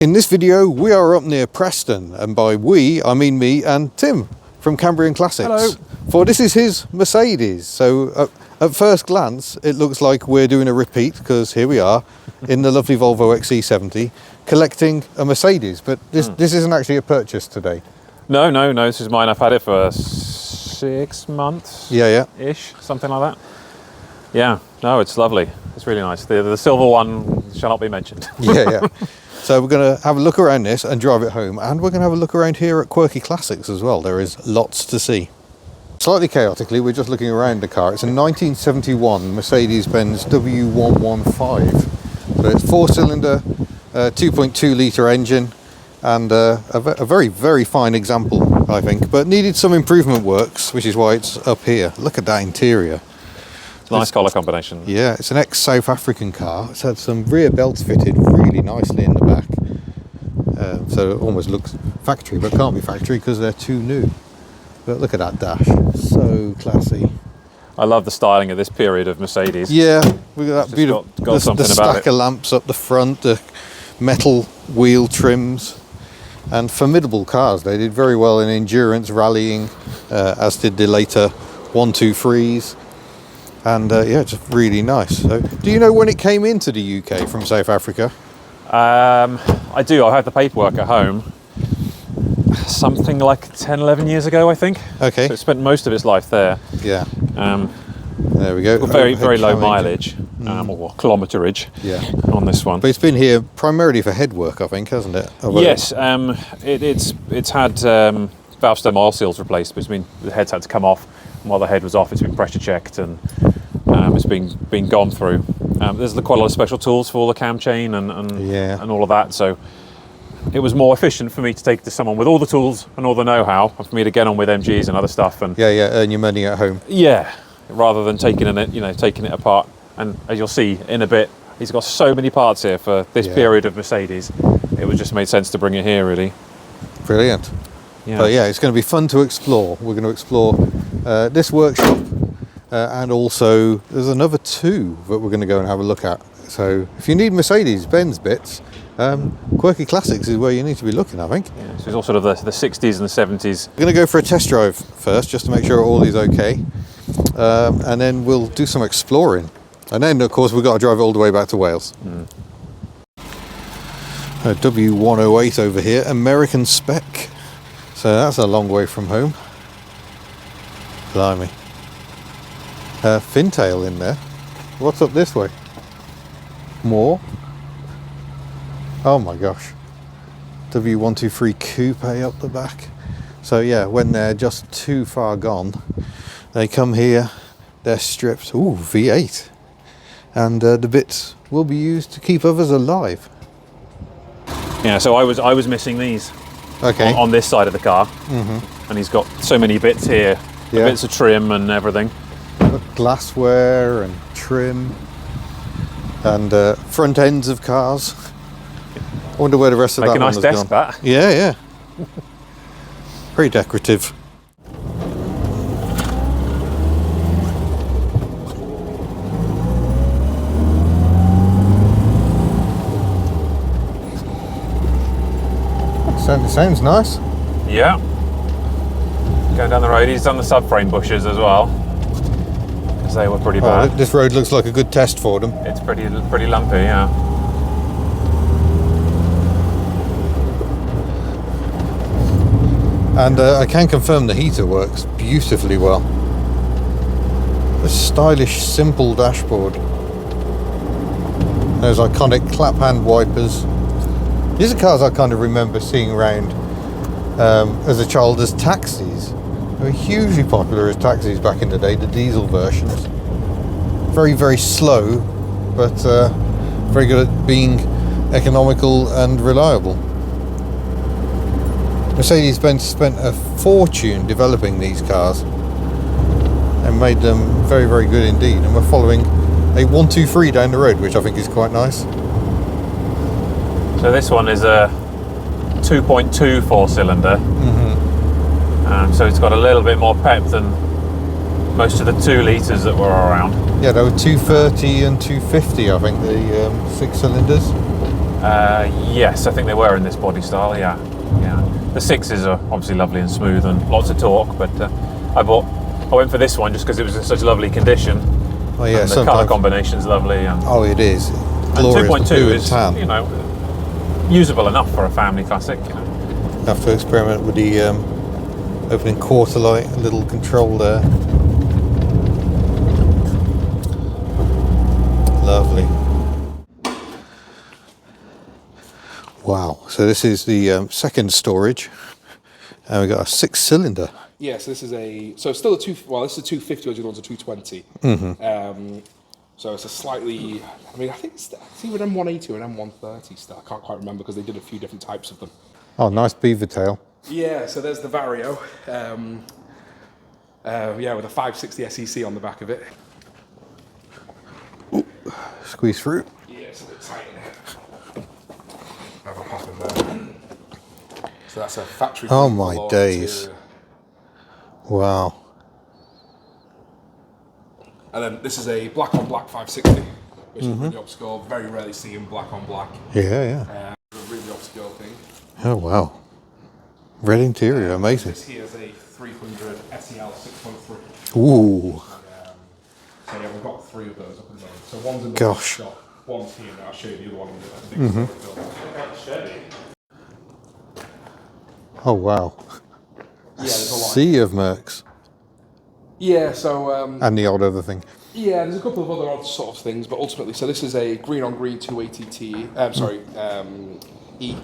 In this video, we are up near Preston, and by we, I mean me and Tim from Quirky Classics. Hello. For this is his Mercedes. So at first glance, it looks like we're doing a repeat, because here we are in the lovely Volvo XC70 collecting a Mercedes. But this isn't actually a purchase today. No, this is mine. I've had it for 6 months. Ish, something like that. Yeah, no, it's lovely. It's really nice. The silver one shall not be mentioned. Yeah. So we're going to have a look around this and drive it home, and we're going to have a look around here at Quirky Classics as well. There is lots to see. Slightly chaotically, we're just looking around the car. It's a 1971 Mercedes-Benz W115. So it's 4-cylinder, 2.2 litre engine, and a very, very fine example, I think. But needed some improvement works, which is why it's up here. Look at that interior. Nice colour combination. Yeah, it's an ex-South African car. It's had some rear belts fitted really nicely in the back. So it almost looks factory, but can't be factory because they're too new. But look at that dash. So classy. I love the styling of this period of Mercedes. Yeah, we've got that beautiful got something the about stack of lamps up the front, the metal wheel trims, and formidable cars. They did very well in endurance rallying, as did the later 123s. And yeah, just really nice. So, do you know when it came into the UK from South Africa? I do. I have the paperwork at home. Something like 10, 11 years ago, I think. Okay. So it spent most of its life there. Yeah. There we go. Very low mileage, or kilometerage. Yeah. On this one. But it's been here primarily for head work, I think, hasn't it? Yes. It's had valve stem oil seals replaced, but the head's had to come off. And while the head was off, it's been pressure checked and it's been gone through. There's quite a lot of special tools for all the cam chain and all of that. So it was more efficient for me to take it to someone with all the tools and all the know-how, and for me to get on with MGs and other stuff. And earn your money at home. Yeah, rather than taking it apart. And as you'll see in a bit, he's got so many parts here for this period of Mercedes. It would just made sense to bring it here, really. Brilliant. Yeah. But yeah, it's going to be fun to explore. We're going to explore this workshop, and also there's another two that we're going to go and have a look at. So if you need Mercedes-Benz bits, Quirky Classics is where you need to be looking, I think. Yeah, so it's all sort of the 60s and the 70s. We're going to go for a test drive first, just to make sure all is okay, and then we'll do some exploring. And then, of course, we've got to drive it all the way back to Wales. A W108 over here, American spec. So that's a long way from home. Blimey. Fintail in there. What's up this way? More? Oh my gosh. W123 coupe up the back. So yeah, when they're just too far gone, they come here, they're stripped. Ooh, V8. And the bits will be used to keep others alive. Yeah, so I was missing these. Okay. On this side of the car, and he's got so many bits here, bits of trim and everything. Glassware and trim and front ends of cars. I wonder where the rest of that one has gone. Make a nice desk, that. Yeah. Very decorative. Certainly sounds nice. Yeah. Going down the road, he's done the subframe bushes as well, because they were pretty bad. This road looks like a good test for them. It's pretty lumpy, yeah. And I can confirm the heater works beautifully well. A stylish, simple dashboard. Those iconic clap hand wipers. These are cars I kind of remember seeing around as a child as taxis. They were hugely popular as taxis back in the day, the diesel versions. Very, very slow, but very good at being economical and reliable. Mercedes-Benz spent a fortune developing these cars and made them very, very good indeed. And we're following a 123 down the road, which I think is quite nice. So this one is a 2.2 4-cylinder. So it's got a little bit more pep than most of the 2 litres that were around. Yeah, there were 230 and 250, I think, the 6 cylinders. Yes, I think they were in this body style. Yeah. The 6s are obviously lovely and smooth and lots of torque, but I went for this one just because it was in such lovely condition. Oh yeah, and the colour combination's lovely. And, oh, it is. And 2.2 is, tan. you know, usable enough for a family classic. You know. Have to experiment with the opening quarter light, a little control there. Lovely. Wow. So this is the second storage, and we got a 6-cylinder. Yeah, so this is it's still this is a 250, original one's a 220. So it's a slightly, I mean, I think it's either an M180 or an M130 still. I can't quite remember because they did a few different types of them. Oh, nice beaver tail. Yeah, so there's the Vario. Yeah, with a 560 SEC on the back of it. Ooh, squeeze through. Yeah, it's a bit tight in here. Have a pop in there. So that's a factory. Oh my days. Interior. Wow. And then this is a black on black 560, which is really obscure. Very rarely see in black on black. Yeah. A really obscure thing. Oh wow. Red interior, amazing. This here is a 300 SEL 6.3. Ooh. So yeah, we've got 3 of those up and down. So one's in the Gosh. shop, one's here now. I'll show you the other one in the big Oh wow. Yeah, there's a lot. Sea of Mercs. Yeah, so And the old other thing. yeah, there's a couple of other odd sort of things, but ultimately, so this is a green on green 280T. E.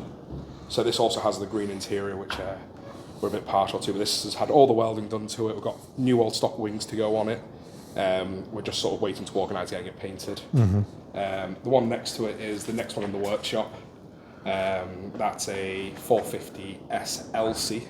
So this also has the green interior, which we're a bit partial to. But this has had all the welding done to it. We've got new old stock wings to go on it. We're just sort of waiting to organise getting it painted. The one next to it is the next one in the workshop. That's a 450 SLC.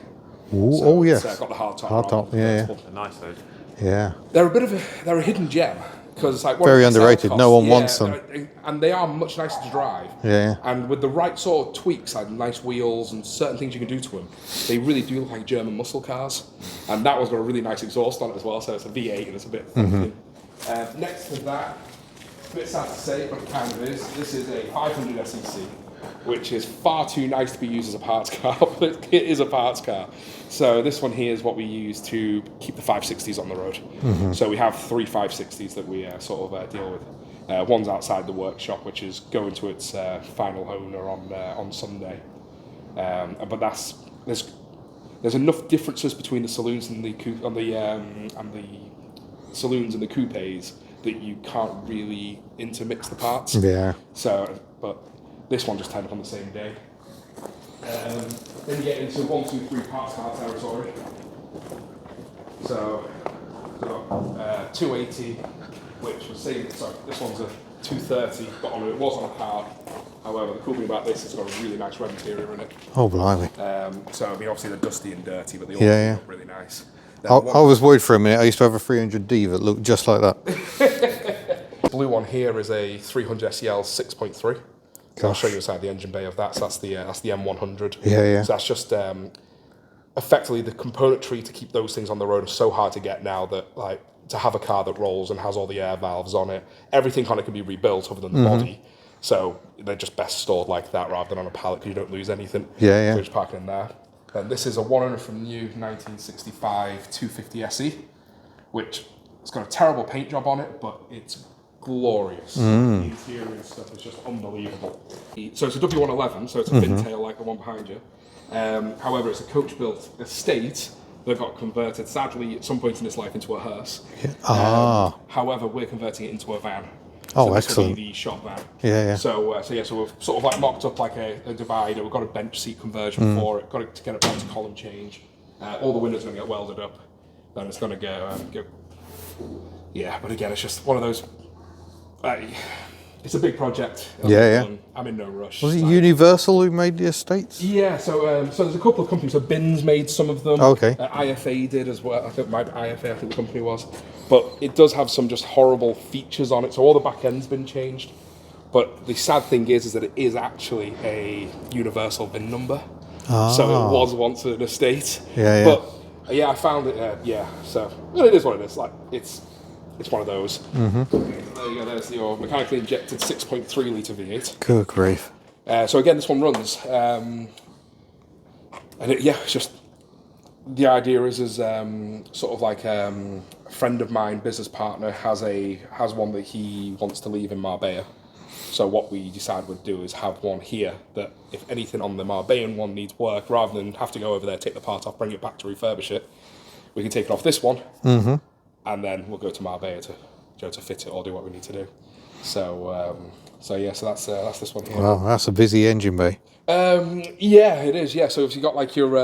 Ooh, So oh it's, yes. got the hard top. Hard top, yeah. They're nice those. Yeah. They're a hidden gem because it's like Very underrated. No one wants them. and they are much nicer to drive. Yeah. And with the right sort of tweaks, like nice wheels and certain things you can do to them, they really do look like German muscle cars. And that one's got a really nice exhaust on it as well, so it's a V8 and it's a bit funky. Next to that, it's a bit sad to say, but it kind of is. This is a 500 SEC, which is far too nice to be used as a parts car, but it is a parts car. So this one here is what we use to keep the 560s on the road. So we have 3 560s that we sort of deal with. One's outside the workshop, which is going to its final owner on Sunday. But there's enough differences between the saloons and the saloons and the coupes that you can't really intermix the parts. Yeah. So, but this one just turned up on the same day. Then you get into 1, 2, 3 parts car territory. So, 280, which was saying, sorry, this one's a 230, but it was on a card. However, the cool thing about this is it's got a really nice red interior in it. Oh blimey. So, I mean, obviously they're dusty and dirty, but they all look really nice. I was worried for a minute. I used to have a 300D that looked just like that. Blue one here is a 300 SEL 6.3. I'll show you inside the engine bay of that. So that's the M100. Yeah. So that's just effectively the componentry to keep those things on the road are so hard to get now that like to have a car that rolls and has all the air valves on it, everything kind of can be rebuilt other than the body. So they're just best stored like that rather than on a pallet because you don't lose anything. Yeah. So just park it in there. And this is a 100 from new 1965 250 SE, which it's got a terrible paint job on it, but it's glorious. The interior and stuff is just unbelievable. So it's a W111, so it's a fin tail like the one behind you. However, it's a coach-built estate that got converted, sadly, at some point in its life into a hearse. However, we're converting it into a van. Oh, so excellent. This will be the shop van. Yeah. So we've sort of like mocked up like a divider. We've got a bench seat conversion for it. Got to get it down to column change. All the windows are going to get welded up. Then it's going to go. Yeah, but again, it's just one of those. It's a big project. I'm in no rush. Was it Universal who made the estates? Yeah, so there's a couple of companies. So Bins made some of them. Okay. IFA did as well. I think the company was. But it does have some just horrible features on it. So all the back end's been changed. But the sad thing is that it is actually a Universal VIN number. So it was once an estate. Yeah. But I found it. So it is what it is. Like it's one of those. There you go. There's your mechanically injected 6.3 litre V8. Good grief. So again, this one runs, and it's just the idea is sort of like a friend of mine, business partner, has one that he wants to leave in Marbella. So what we decided we'd do is have one here that if anything on the Marbellan one needs work, rather than have to go over there, take the part off, bring it back to refurbish it, we can take it off this one, and then we'll go to Marbella to fit it or do what we need to do. So that's this one here. Wow, that's a busy engine bay. Yeah, it is. Yeah, so if you got like your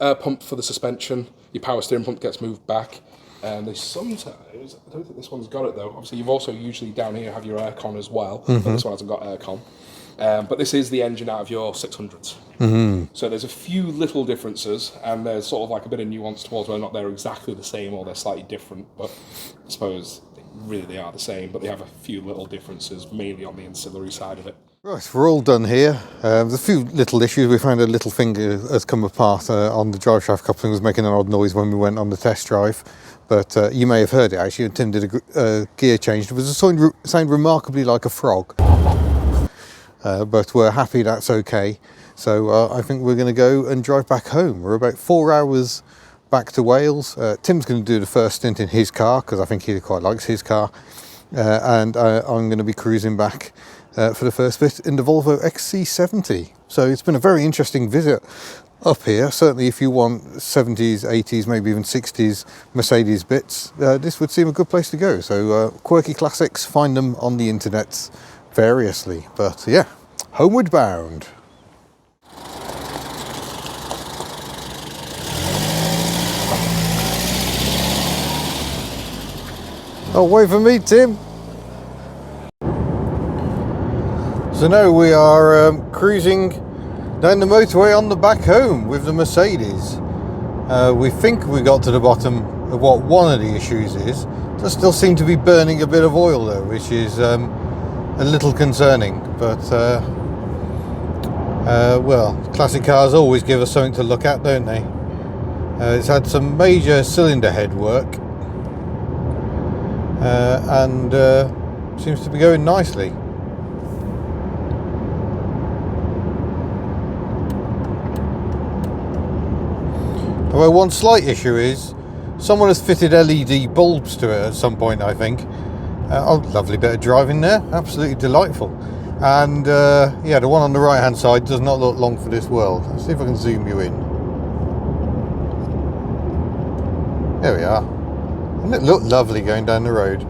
air pump for the suspension, your power steering pump gets moved back. They sometimes, I don't think this one's got it though. Obviously, you've also usually down here have your aircon as well, but this one hasn't got aircon. But this is the engine out of your 600s. So there's a few little differences, and there's sort of like a bit of nuance towards whether or not they're exactly the same or they're slightly different. But I suppose really they are the same, but they have a few little differences, mainly on the ancillary side of it. Right, we're all done here. There's a few little issues. We found a little finger has come apart on the drive shaft coupling, was making an odd noise when we went on the test drive. But you may have heard it actually. Tim did a gear change. It was a sound remarkably like a frog. But we're happy that's okay. So I think we're going to go and drive back home. We're about 4 hours back to Wales. Tim's going to do the first stint in his car because I think he quite likes his car. And I'm going to be cruising back for the first bit in the Volvo XC70. So it's been a very interesting visit up here. Certainly if you want 70s, 80s, maybe even 60s Mercedes bits, this would seem a good place to go. So Quirky Classics, find them on the internet variously. But yeah, homeward bound. Oh, wait for me, Tim. So now we are cruising down the motorway on the back home with the Mercedes. We think we got to the bottom of what one of the issues is. Does still seem to be burning a bit of oil though, which is a little concerning. But well, classic cars always give us something to look at, don't they? It's had some major cylinder head work. And seems to be going nicely. Although one slight issue is someone has fitted LED bulbs to it at some point, I think. Oh, lovely bit of driving there, absolutely delightful. And yeah, the one on the right hand side does not look long for this world. Let's see if I can zoom you in. There we are. Doesn't it look lovely going down the road?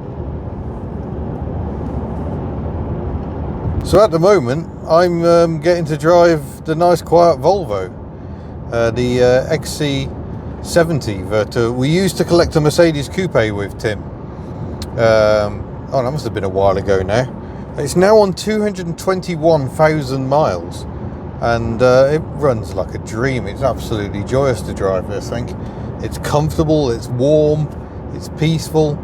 So at the moment I'm getting to drive the nice quiet Volvo, the XC70 that we used to collect a Mercedes coupe with Tim. Oh, that must have been a while ago now. It's now on 221,000 miles and it runs like a dream. It's absolutely joyous to drive this thing. It's comfortable, it's warm, it's peaceful.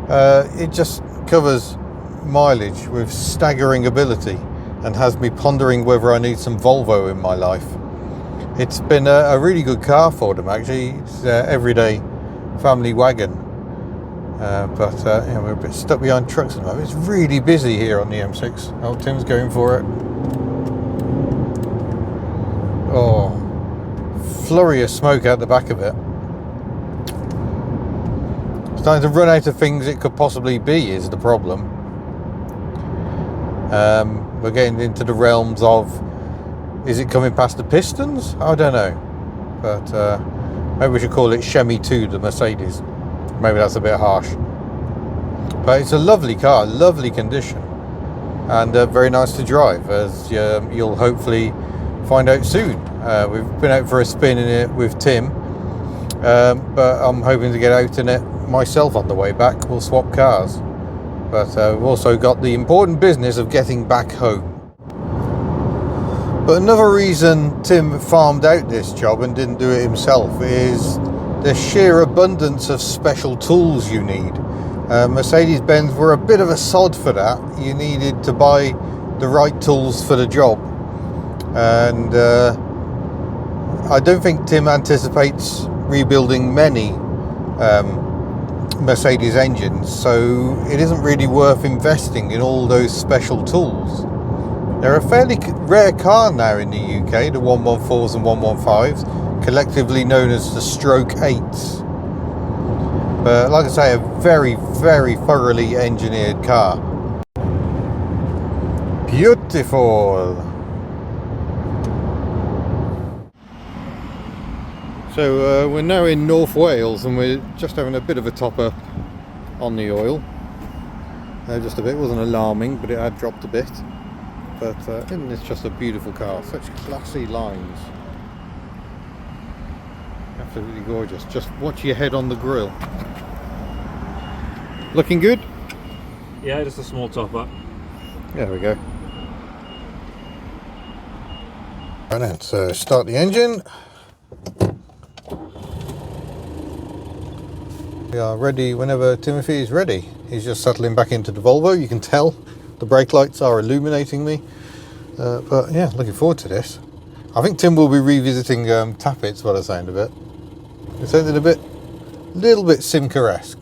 It just covers mileage with staggering ability and has me pondering whether I need some Volvo in my life. It's been a really good car for them actually. It's everyday family wagon. But yeah, we're a bit stuck behind trucks at the moment. It's really busy here on the M6. Oh, Tim's going for it. Oh, flurry of smoke out the back of it. Starting to run out of things it could possibly be is the problem. We're getting into the realms of, is it coming past the pistons? I don't know, but maybe we should call it Chemi 2, the Mercedes. Maybe that's a bit harsh, but it's a lovely car, lovely condition, and very nice to drive, as you'll hopefully find out soon. We've been out for a spin in it with Tim, but I'm hoping to get out in it myself on the way back. We'll swap cars, but we've also got the important business of getting back home. But another reason Tim farmed out this job and didn't do it himself is the sheer abundance of special tools you need. Mercedes-Benz were a bit of a sod for that. You needed to buy the right tools for the job, and I don't think Tim anticipates rebuilding many Mercedes engines, so it isn't really worth investing in all those special tools. They're a fairly rare car now in the UK, the 114s and 115s, collectively known as the Stroke 8s. But like I say, a very, very thoroughly engineered car. Beautiful! So we're now in North Wales and we're just having a bit of a top up on the oil. Just a bit, it wasn't alarming, but it had dropped a bit. But isn't this just a beautiful car? Such classy lines. Absolutely gorgeous. Just watch your head on the grille. Looking good? Yeah, just a small top up. There we go. Right then, so start the engine. We are ready whenever Timothy is ready. He's just settling back into the Volvo. You can tell the brake lights are illuminating me. But yeah, looking forward to this. I think Tim will be revisiting Tappets by the sound of it. It sounded a little bit Simca-esque.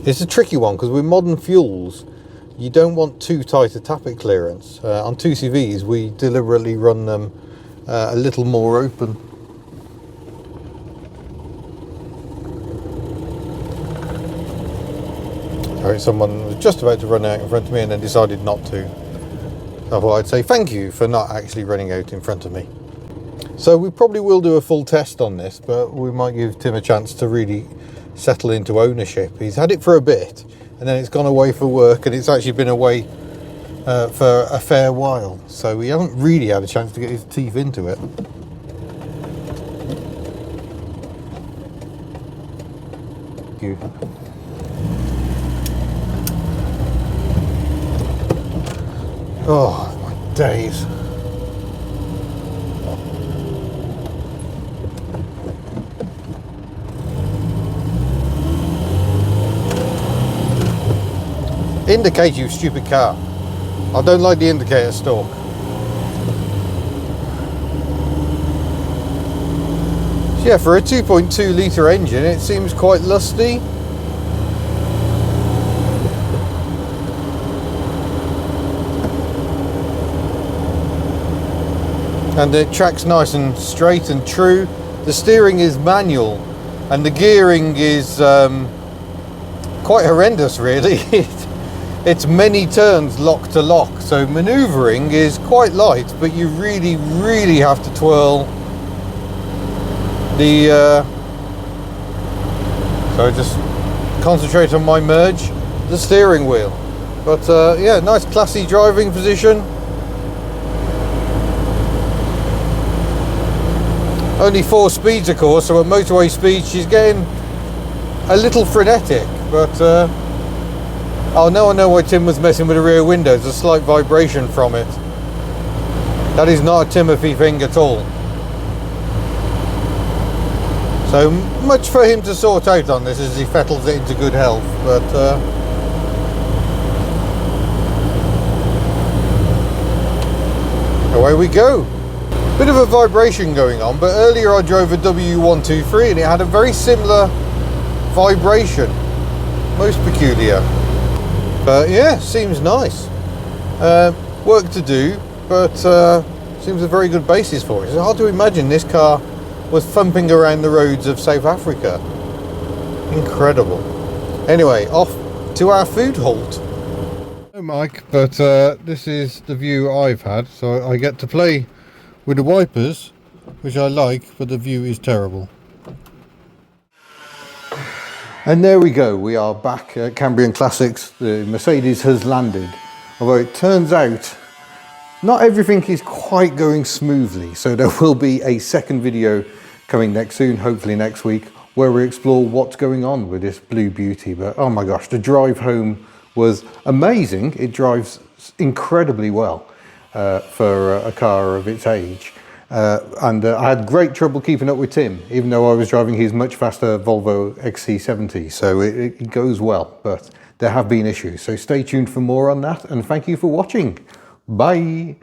It's a tricky one because with modern fuels, you don't want too tight a tappet clearance. On 2CVs, we deliberately run them a little more open. Someone was just about to run out in front of me and then decided not to. I thought I'd say thank you for not actually running out in front of me. So we probably will do a full test on this, but we might give Tim a chance to really settle into ownership. He's had it for a bit and then it's gone away for work and it's actually been away for a fair while. So we haven't really had a chance to get his teeth into it. Thank you. Oh, my days. Indicate, you stupid car. I don't like the indicator stalk. So yeah, for a 2.2 litre engine, it seems quite lusty. And it tracks nice and straight and true. The steering is manual and the gearing is quite horrendous really. It's many turns lock to lock, so manoeuvring is quite light, but you really have to twirl the so just concentrate on my merge, the steering wheel. But yeah, nice classy driving position. Only 4 speeds of course, so at motorway speed she's getting a little frenetic, but oh, now I know why Tim was messing with the rear windows. There's a slight vibration from it. That is not a Timothy thing at all. So much for him to sort out on this as he fettles it into good health, but away we go. Bit of a vibration going on, but earlier I drove a W123 and it had a very similar vibration. Most peculiar. But yeah, seems nice. Work to do, but seems a very good basis for it. It's hard to imagine this car was thumping around the roads of South Africa. Incredible. Anyway, off to our food halt. No Mike, but this is the view I've had, so I get to play with the wipers, which I like, but the view is terrible. And there we go, we are back at Cambrian Classics. The Mercedes has landed, although it turns out not everything is quite going smoothly, so there will be a second video coming next soon, hopefully next week, where we explore what's going on with this Blue Beauty. But oh my gosh, the drive home was amazing. It drives incredibly well for a car of its age. And I had great trouble keeping up with Tim, even though I was driving his much faster Volvo XC70, so it goes well, but there have been issues. So stay tuned for more on that, and thank you for watching. Bye.